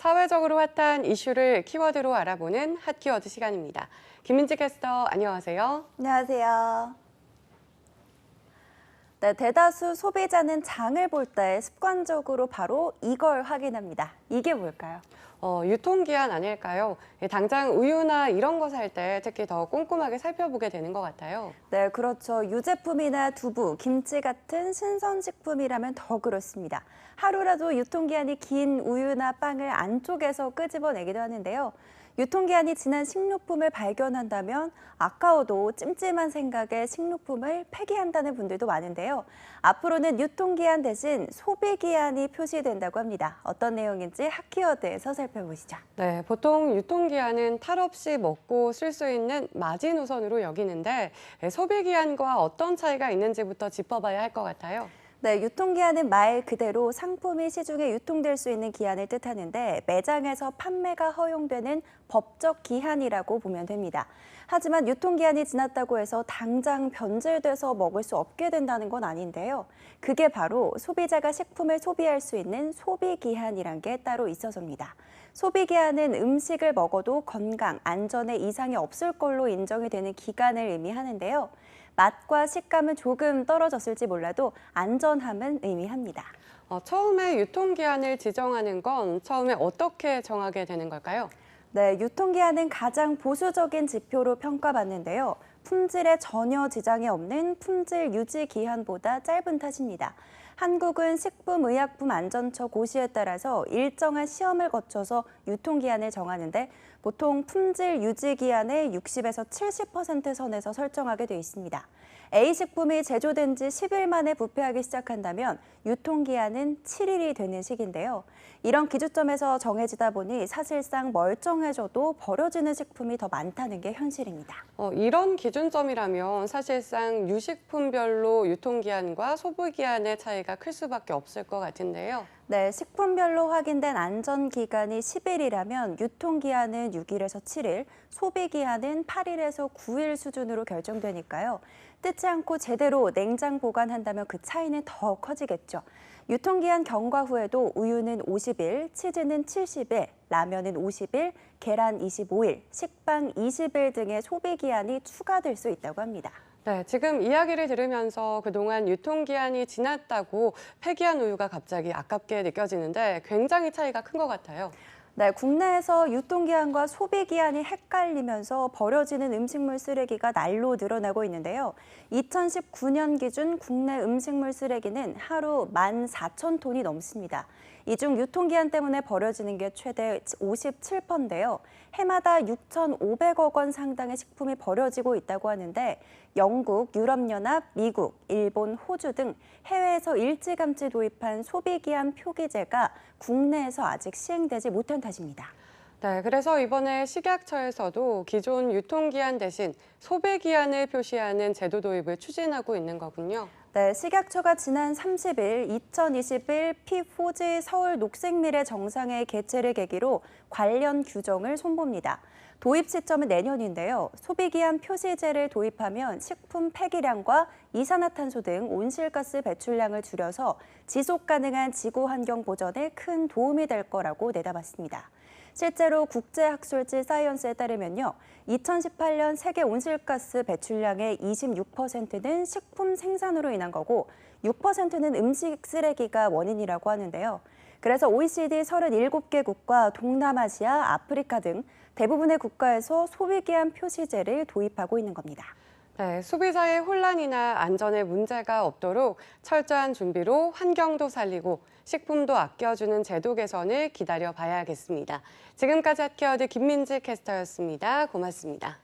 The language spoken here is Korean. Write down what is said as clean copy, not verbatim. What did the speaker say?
사회적으로 핫한 이슈를 키워드로 알아보는 핫키워드 시간입니다. 김민지 캐스터, 안녕하세요. 안녕하세요. 네, 대다수 소비자는 장을 볼 때 습관적으로 바로 이걸 확인합니다. 이게 뭘까요? 유통기한 아닐까요? 당장 우유나 이런 거 살 때 특히 더 꼼꼼하게 살펴보게 되는 것 같아요. 네, 그렇죠. 유제품이나 두부, 김치 같은 신선식품이라면 더 그렇습니다. 하루라도 유통기한이 긴 우유나 빵을 안쪽에서 끄집어내기도 하는데요. 유통기한이 지난 식료품을 발견한다면 아까워도 찜찜한 생각에 식료품을 폐기한다는 분들도 많은데요. 앞으로는 유통기한 대신 소비기한이 표시된다고 합니다. 어떤 내용인지 핫키워드에서 살펴보시죠. 네, 보통 유통기한은 탈 없이 먹고 쓸 수 있는 마지노선으로 여기는데 소비기한과 어떤 차이가 있는지부터 짚어봐야 할 것 같아요. 네, 유통기한은 말 그대로 상품이 시중에 유통될 수 있는 기한을 뜻하는데 매장에서 판매가 허용되는 법적 기한이라고 보면 됩니다. 하지만 유통기한이 지났다고 해서 당장 변질돼서 먹을 수 없게 된다는 건 아닌데요. 그게 바로 소비자가 식품을 소비할 수 있는 소비기한이란 게 따로 있어서입니다. 소비기한은 음식을 먹어도 건강, 안전에 이상이 없을 걸로 인정이 되는 기간을 의미하는데요. 맛과 식감은 조금 떨어졌을지 몰라도 안전함은 의미합니다. 처음에 유통기한을 지정하는 건 처음에 어떻게 정하게 되는 걸까요? 네, 유통기한은 가장 보수적인 지표로 평가받는데요. 품질에 전혀 지장이 없는 품질 유지 기한보다 짧은 탓입니다. 한국은 식품의약품안전처 고시에 따라서 일정한 시험을 거쳐서 유통기한을 정하는데 보통 품질 유지 기한의 60에서 70% 선에서 설정하게 돼 있습니다. A식품이 제조된 지 10일 만에 부패하기 시작한다면 유통기한은 7일이 되는 시기인데요. 이런 기준점에서 정해지다 보니 사실상 멀쩡해져도 버려지는 식품이 더 많다는 게 현실입니다. 이런 기준점이라면 사실상 유식품별로 유통기한과 소비기한의 차이가 클 수밖에 없을 것 같은데요. 네, 식품별로 확인된 안전기간이 10일이라면 유통기한은 6일에서 7일, 소비기한은 8일에서 9일 수준으로 결정되니까요. 뜯지 않고 제대로 냉장 보관한다면 그 차이는 더 커지겠죠. 유통기한 경과 후에도 우유는 50일, 치즈는 70일, 라면은 50일, 계란 25일, 식빵 20일 등의 소비기한이 추가될 수 있다고 합니다. 네, 지금 이야기를 들으면서 그동안 유통기한이 지났다고 폐기한 우유가 갑자기 아깝게 느껴지는데 굉장히 차이가 큰 것 같아요. 네, 국내에서 유통기한과 소비기한이 헷갈리면서 버려지는 음식물 쓰레기가 날로 늘어나고 있는데요. 2019년 기준 국내 음식물 쓰레기는 하루 14,000톤이 넘습니다. 이 중 유통기한 때문에 버려지는 게 최대 57%인데요. 해마다 6,500억 원 상당의 식품이 버려지고 있다고 하는데 영국, 유럽연합, 미국, 일본, 호주 등 해외에서 일찌감치 도입한 소비기한 표기제가 국내에서 아직 시행되지 못한 탓입니다. 네, 그래서 이번에 식약처에서도 기존 유통기한 대신 소비기한을 표시하는 제도 도입을 추진하고 있는 거군요. 네, 식약처가 지난 30일 2021 P4G 서울 녹색미래 정상회 개최를 계기로 관련 규정을 손봅니다. 도입 시점은 내년인데요. 소비기한 표시제를 도입하면 식품 폐기량과 이산화탄소 등 온실가스 배출량을 줄여서 지속 가능한 지구 환경 보전에 큰 도움이 될 거라고 내다봤습니다. 실제로 국제학술지 사이언스에 따르면요. 2018년 세계 온실가스 배출량의 26%는 식품 생산으로 인한 거고 6%는 음식 쓰레기가 원인이라고 하는데요. 그래서 OECD 37개국과 동남아시아, 아프리카 등 대부분의 국가에서 소비기한 표시제를 도입하고 있는 겁니다. 네, 소비자의 혼란이나 안전에 문제가 없도록 철저한 준비로 환경도 살리고 식품도 아껴주는 제도 개선을 기다려 봐야겠습니다. 지금까지 핫케어드 김민지 캐스터였습니다. 고맙습니다.